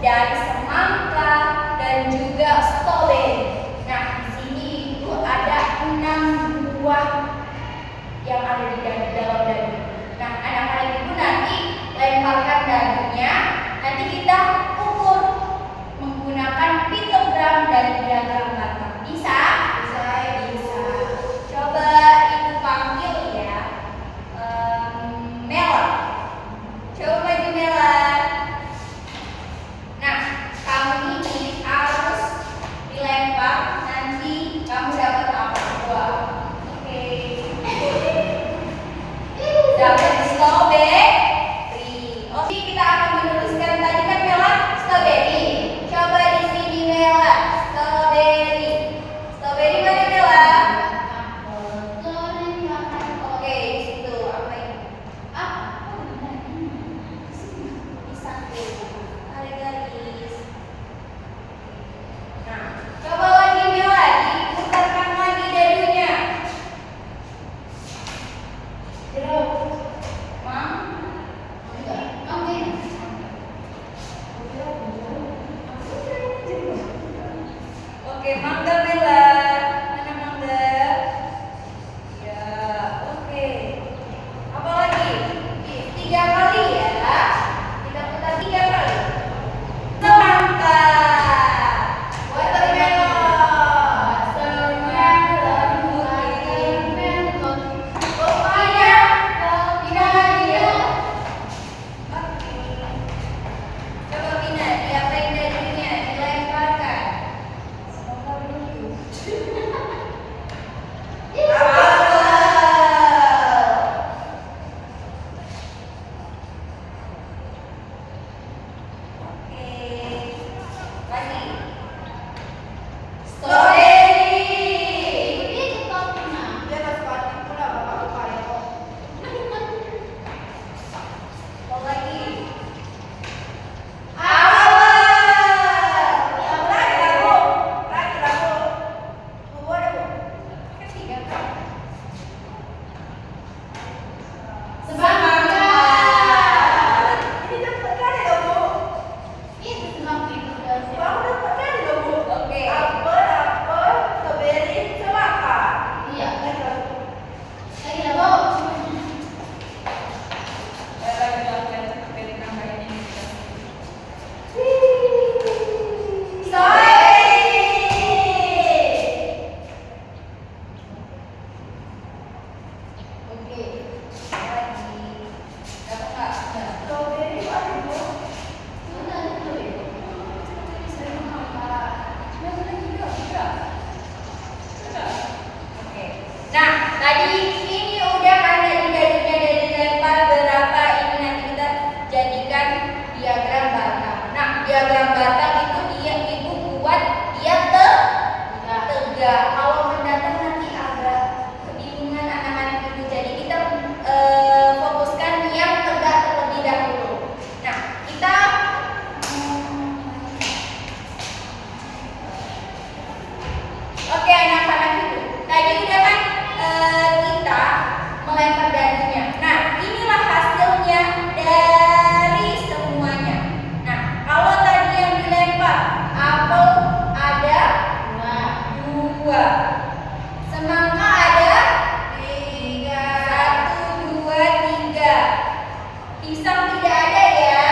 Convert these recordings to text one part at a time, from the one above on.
dan semangka dan juga stroberi. Nah, di sini itu ada 6 buah yang ada di dalam dadu. Nah, anak-anak ibu nanti lemparkan dadunya. Nanti kita ukur menggunakan piktogram dan diagram Batak. Bisa? Bisa. Coba ibu panggil ya. Mela. Coba maju Mela. Nah, kamu ini harus dilempar. Nanti kamu dapat apa? Dua. Oke. Dapat stroberi. Oke, kita akan menuliskan tadi kan Mela stroberi. Coba di sini Mela, stroberi. Stroberi mana Mela? Oke, di situ apa ini? Bisa ada garis. Nah, coba lagi Mela, diputarkan lagi dadunya. Oke, mangga Mela. Mana mangga? Ya, oke. Apa lagi? 3 kali ya. Kita putar 3 kali. Semangka. Watermelon. Pokoknya tidak adil. Oke. Coba Bina, diapain dadunya? Dilemparkan. Semoga begitu. Oke. Lagi. Stroberi. Dia harus pakai pula Bapak lupa ya kok. Mau lagi. Lagi lagu. Waduh. Ketiga kan. Semangka. Ini dapat kali loh Bu. Kamu dapat kali loh Bu. Oke. Apel, stroberi, semangka. Lagi lagu. Oke, lagi. Dapat nggak? Stroberi ada Bu. Oke. Nah, tadi ini udah ada di dadunya dari dilempar berapa ini nanti kita jadikan diagram Batak. Nah, diagram Batak itu dia ibu buat dia tegak. Kalau mendatang nanti agak kebingungan anak-anak ibu. Jadi kita fokuskan yang tegak terlebih dahulu. Nah, kita oke anak-anak ibu. Tadi udah kan kita melempar dadunya. Nah, inilah hasilnya dari semuanya. Nah, kalau tadi yang dilempar apel ada 2. Semangka ada 3. 1, 2, 3. Pisang tidak ada ya.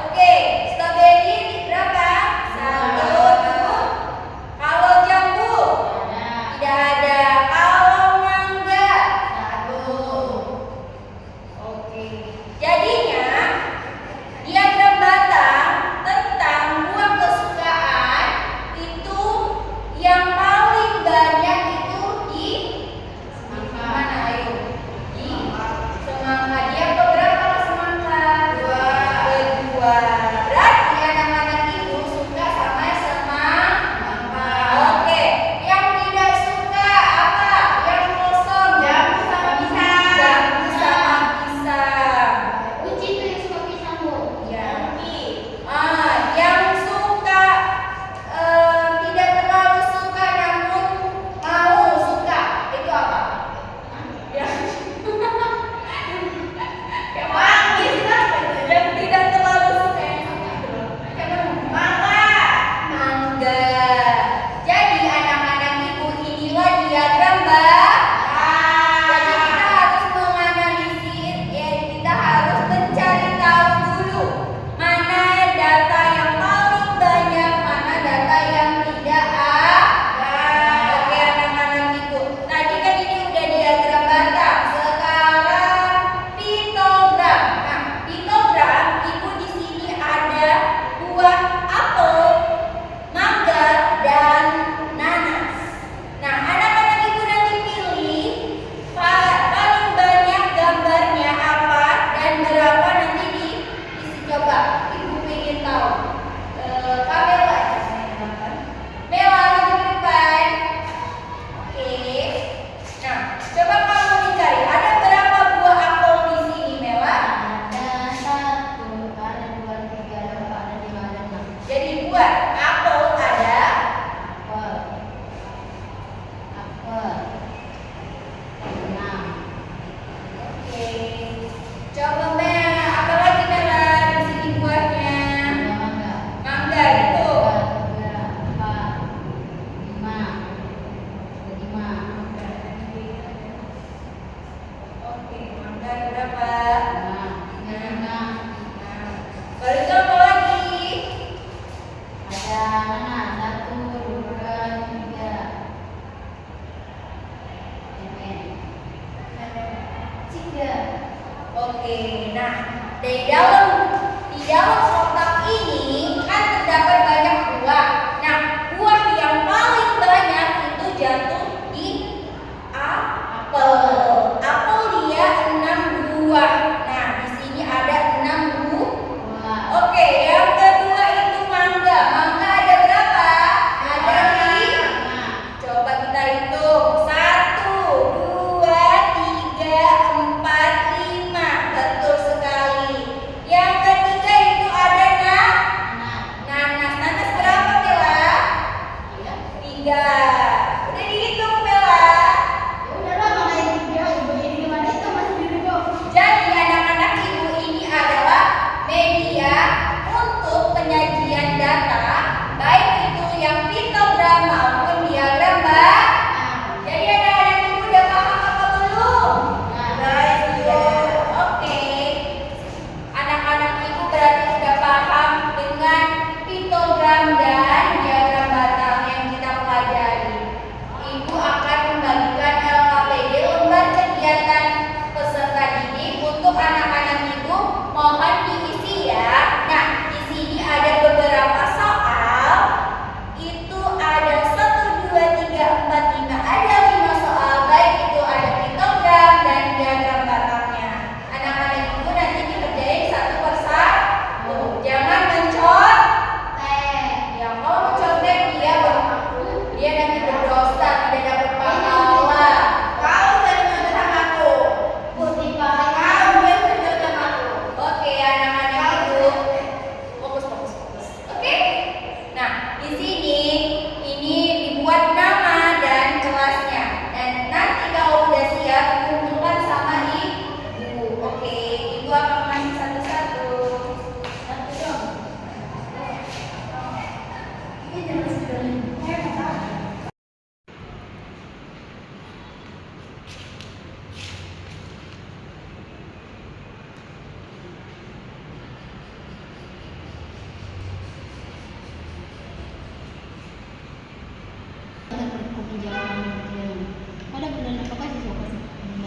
Oke, stroberi berapa? 1, 2. Kalau jambu tidak ada. Kalau mangga 1.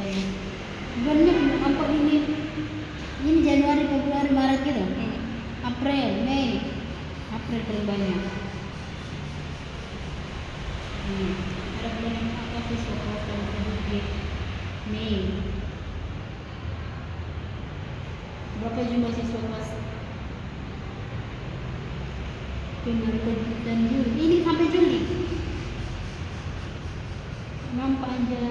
banyak. Banyak nampak ini. Ini Januari, Februari, Maret gitu. April, Mei. April paling banyak. Ada bulan apa sih Mei. Berapa jumlah siswa kelas Maret dan Juli? Ini sampai Juli. Nampak aja.